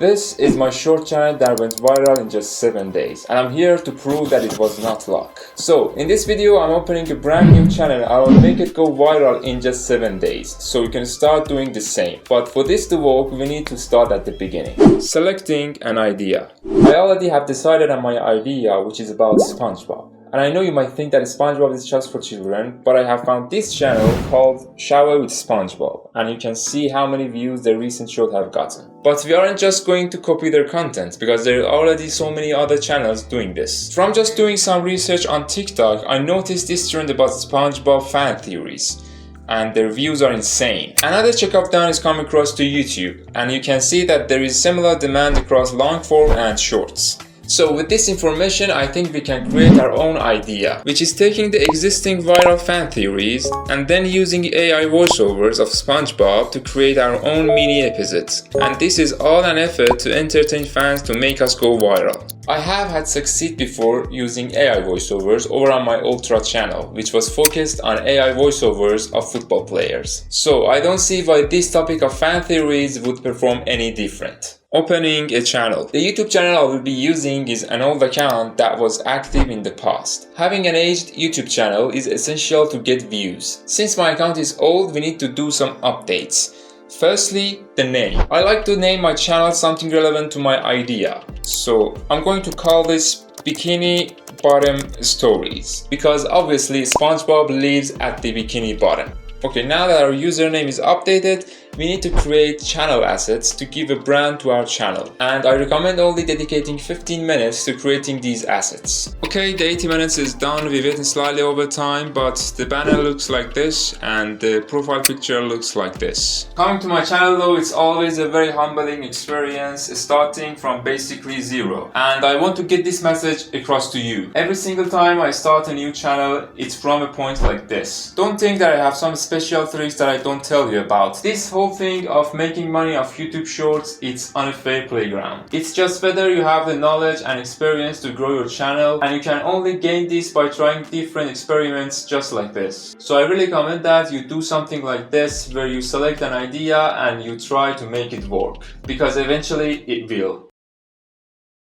This is my short channel that went viral in just 7 days, and I'm here to prove that it was not luck. So in this video I'm opening a brand new channel. I will make it go viral in just 7 days, so you can start doing the same. But for this to work, we need to start at the beginning. Selecting an idea. I already have decided on my idea, which is about SpongeBob. And I know you might think that SpongeBob is just for children, but I have found this channel called Shoutout with SpongeBob, and you can see how many views the recent short have gotten. But we aren't just going to copy their content, because there are already so many other channels doing this. From just doing some research on TikTok, I noticed this trend about SpongeBob fan theories, and their views are insane. Another check I've done is come across to YouTube, and you can see that there is similar demand across long form and shorts. So with this information, I think we can create our own idea, which is taking the existing viral fan theories and then using AI voiceovers of SpongeBob to create our own mini episodes. And this is all an effort to entertain fans to make us go viral. I have had succeed before using AI voiceovers over on my Ultra channel, which was focused on AI voiceovers of football players. So I don't see why this topic of fan theories would perform any different. Opening a channel. The YouTube channel I will be using is an old account that was active in the past. Having an aged YouTube channel is essential to get views. Since my account is old, we need to do some updates. Firstly, the name. I like to name my channel something relevant to my idea. So I'm going to call this Bikini Bottom Stories, because obviously SpongeBob lives at the bikini bottom. Okay, now that our username is updated, we need to create channel assets to give a brand to our channel. And I recommend only dedicating 15 minutes to creating these assets. Okay, the 80 minutes is done. We've written slightly over time, but the banner looks like this and the profile picture looks like this. Coming to my channel though, it's always a very humbling experience, starting from basically zero. And I want to get this message across to you. Every single time I start a new channel, it's from a point like this. Don't think that I have some special tricks that I don't tell you about. This whole thing of making money off YouTube shorts, it's on a fair playground. It's just whether you have the knowledge and experience to grow your channel, and you can only gain this by trying different experiments just like this. So I really recommend that you do something like this, where you select an idea and you try to make it work, because eventually it will.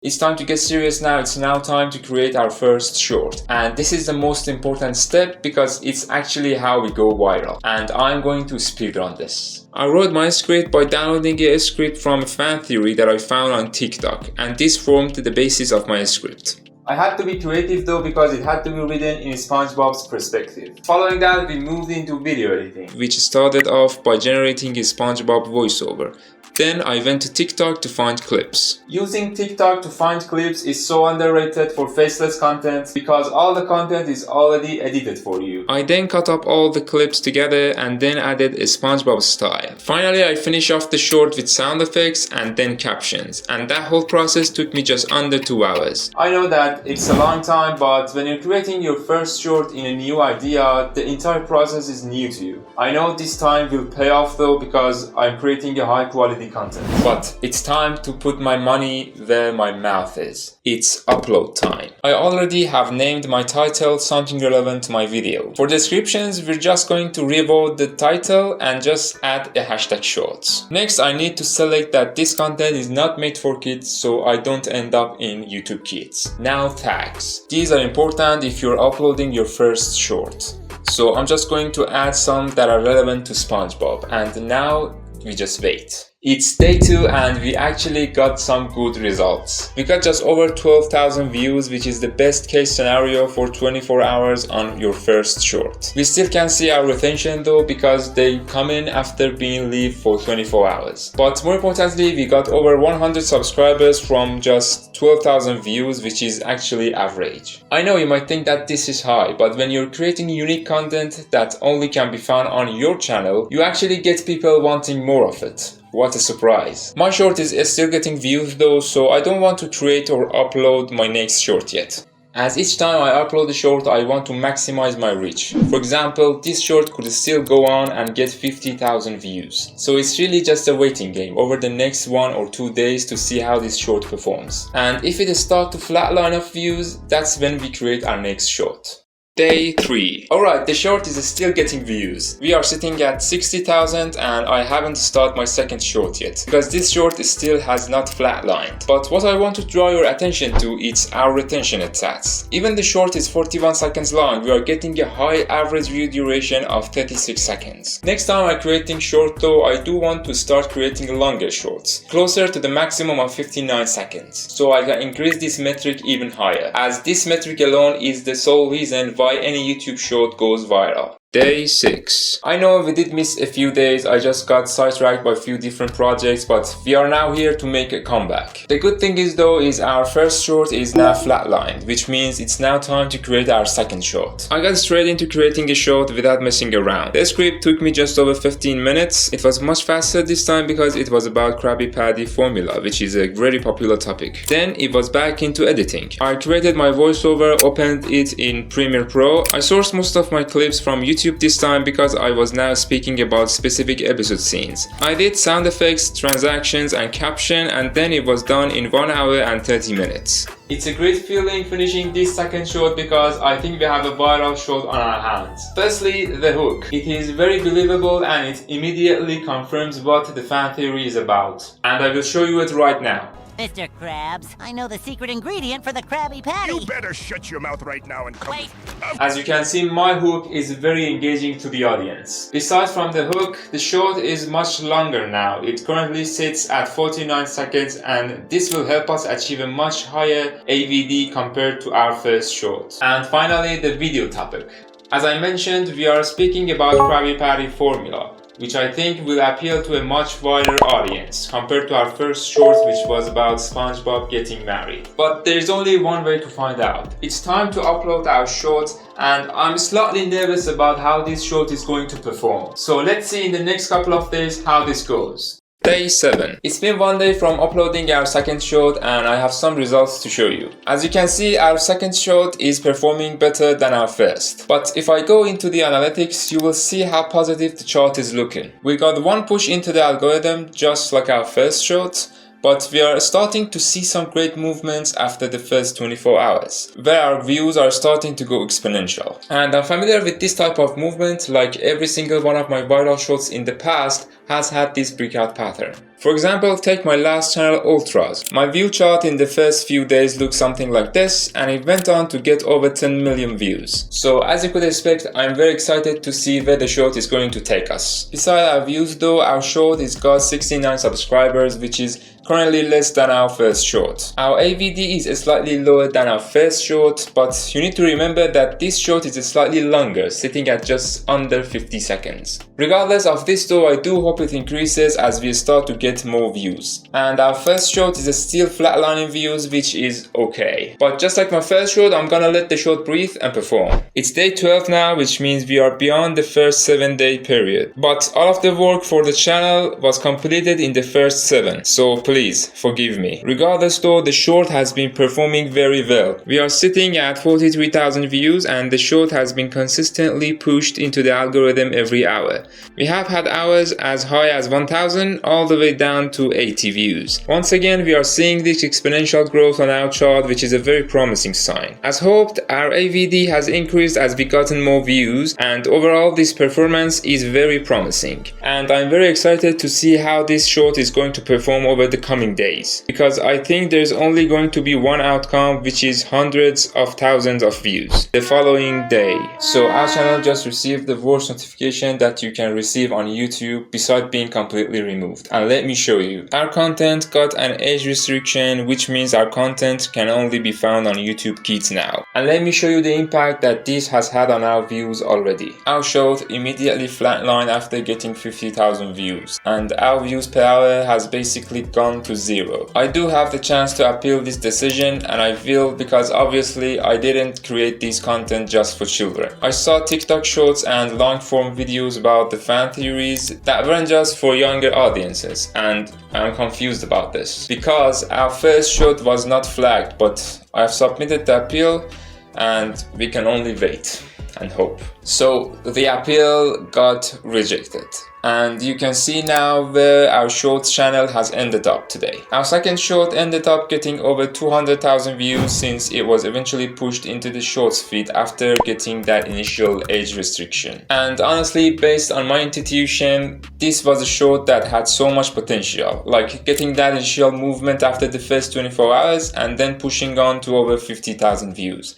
It's time to get serious now. It's now time to create our first short. And this is the most important step because it's actually how we go viral. And I'm going to speedrun this. I wrote my script by downloading a script from a fan theory that I found on TikTok. And this formed the basis of my script. I had to be creative though, because it had to be written in SpongeBob's perspective. Following that, we moved into video editing, which started off by generating a SpongeBob voiceover. Then I went to TikTok to find clips. Using TikTok to find clips is so underrated for faceless content because all the content is already edited for you. I then cut up all the clips together and then added a SpongeBob style. Finally, I finished off the short with sound effects and then captions, and that whole process took me just under 2 hours. I know that it's a long time, but when you're creating your first short in a new idea, the entire process is new to you. I know this time will pay off though, because I'm creating a high quality content. But it's time to put my money where my mouth is. It's upload time. I already have named my title something relevant to my video. For descriptions, we're just going to revote the title and just add a hashtag shorts. Next, I need to select that this content is not made for kids, so I don't end up in YouTube Kids. Now tags. These are important if you're uploading your first short. So I'm just going to add some that are relevant to SpongeBob, and now we just wait. It's day 2 and we actually got some good results. We got just over 12,000 views, which is the best case scenario for 24 hours on your first short. We still can see our retention though, because they come in after being live for 24 hours. But more importantly, we got over 100 subscribers from just 12,000 views, which is actually average. I know you might think that this is high, but when you're creating unique content that only can be found on your channel, you actually get people wanting more of it. What a surprise. My short is still getting views though, so I don't want to create or upload my next short yet. As each time I upload a short, I want to maximize my reach. For example, this short could still go on and get 50,000 views. So it's really just a waiting game over the next 1 or 2 days to see how this short performs. And if it starts to flatline of views, that's when we create our next short. Day 3. Alright, the short is still getting views. We are sitting at 60,000 and I haven't started my second short yet because this short still has not flatlined. But what I want to draw your attention to is our retention stats. Even the short is 41 seconds long, we are getting a high average view duration of 36 seconds. Next time I'm creating short though, I do want to start creating longer shorts, closer to the maximum of 59 seconds. So I can increase this metric even higher, as this metric alone is the sole reason why any YouTube short goes viral. Day 6. I know we did miss a few days, I just got sidetracked by a few different projects, but we are now here to make a comeback. The good thing is though is our first short is now flatlined, which means it's now time to create our second short. I got straight into creating a short without messing around. The script took me just over 15 minutes. It was much faster this time because it was about Krabby Patty formula, which is a very popular topic. Then it was back into editing. I created my voiceover, opened it in Premiere Pro. I sourced most of my clips from YouTube this time because I was now speaking about specific episode scenes. I did sound effects, transactions and caption, and then it was done in 1 hour and 30 minutes. It's a great feeling finishing this second short because I think we have a viral short on our hands. Firstly, the hook. It is very believable and it immediately confirms what the fan theory is about. And I will show you it right now. Mr. Krabs, I know the secret ingredient for the Krabby Patty. You better shut your mouth right now and come. Wait. As you can see, my hook is very engaging to the audience. Besides from the hook, the short is much longer now. It currently sits at 49 seconds and this will help us achieve a much higher AVD compared to our first short. And finally, the video topic. As I mentioned, we are speaking about Krabby Patty formula, which I think will appeal to a much wider audience compared to our first short, which was about SpongeBob getting married. But there's only one way to find out. It's time to upload our short and I'm slightly nervous about how this short is going to perform. So let's see in the next couple of days how this goes. Day 7. It's been 1 day from uploading our second short and I have some results to show you. As you can see, our second short is performing better than our first. But if I go into the analytics, you will see how positive the chart is looking. We got one push into the algorithm just like our first short, but we are starting to see some great movements after the first 24 hours, where our views are starting to go exponential. And I'm familiar with this type of movement, like every single one of my viral shorts in the past has had this breakout pattern. For example, take my last channel Ultras. My view chart in the first few days looked something like this and it went on to get over 10 million views. So as you could expect, I'm very excited to see where the short is going to take us. Besides our views though, our short has got 69 subscribers, which is currently less than our first short. Our AVD is slightly lower than our first short, but you need to remember that this short is slightly longer, sitting at just under 50 seconds. Regardless of this though, I do hope it increases as we start to get more views. And our first short is still flatlining views, which is okay. But just like my first short, I'm gonna let the short breathe and perform. It's day 12 now, which means we are beyond the first 7-day period. But all of the work for the channel was completed in the first 7, so please forgive me. Regardless though, the short has been performing very well. We are sitting at 43,000 views and the short has been consistently pushed into the algorithm every hour. We have had hours as high as 1,000 all the way down to 80 views. Once again, we are seeing this exponential growth on our chart, which is a very promising sign. As hoped, our AVD has increased as we gotten more views, and overall this performance is very promising. And I'm very excited to see how this short is going to perform over the coming days, because I think there's only going to be one outcome, which is hundreds of thousands of views the following day. So our channel just received the worst notification that you can receive on YouTube besides being completely removed. And let me show you. Our content got an age restriction, which means our content can only be found on YouTube Kids now. And let me show you the impact that this has had on our views already. Our short immediately flatlined after getting 50,000 views, and our views per hour has basically gone to 0. I do have the chance to appeal this decision, and I will, because obviously I didn't create this content just for children. I saw TikTok shorts and long form videos about the fan theories that weren't just for younger audiences, and I'm confused about this because our first short was not flagged, but I've submitted the appeal and we can only wait and hope. So the appeal got rejected. And you can see now where our shorts channel has ended up today. Our second short ended up getting over 200,000 views since it was eventually pushed into the shorts feed after getting that initial age restriction. And honestly, based on my intuition, this was a short that had so much potential, like getting that initial movement after the first 24 hours and then pushing on to over 50,000 views.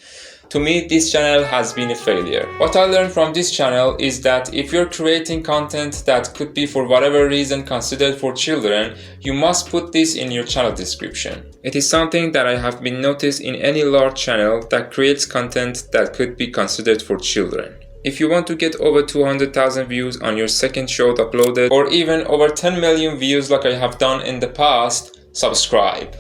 To me, this channel has been a failure. What I learned from this channel is that if you're creating content that could be for whatever reason considered for children, you must put this in your channel description. It is something that I have been noticed in any large channel that creates content that could be considered for children. If you want to get over 200,000 views on your second short uploaded, or even over 10 million views like I have done in the past, subscribe.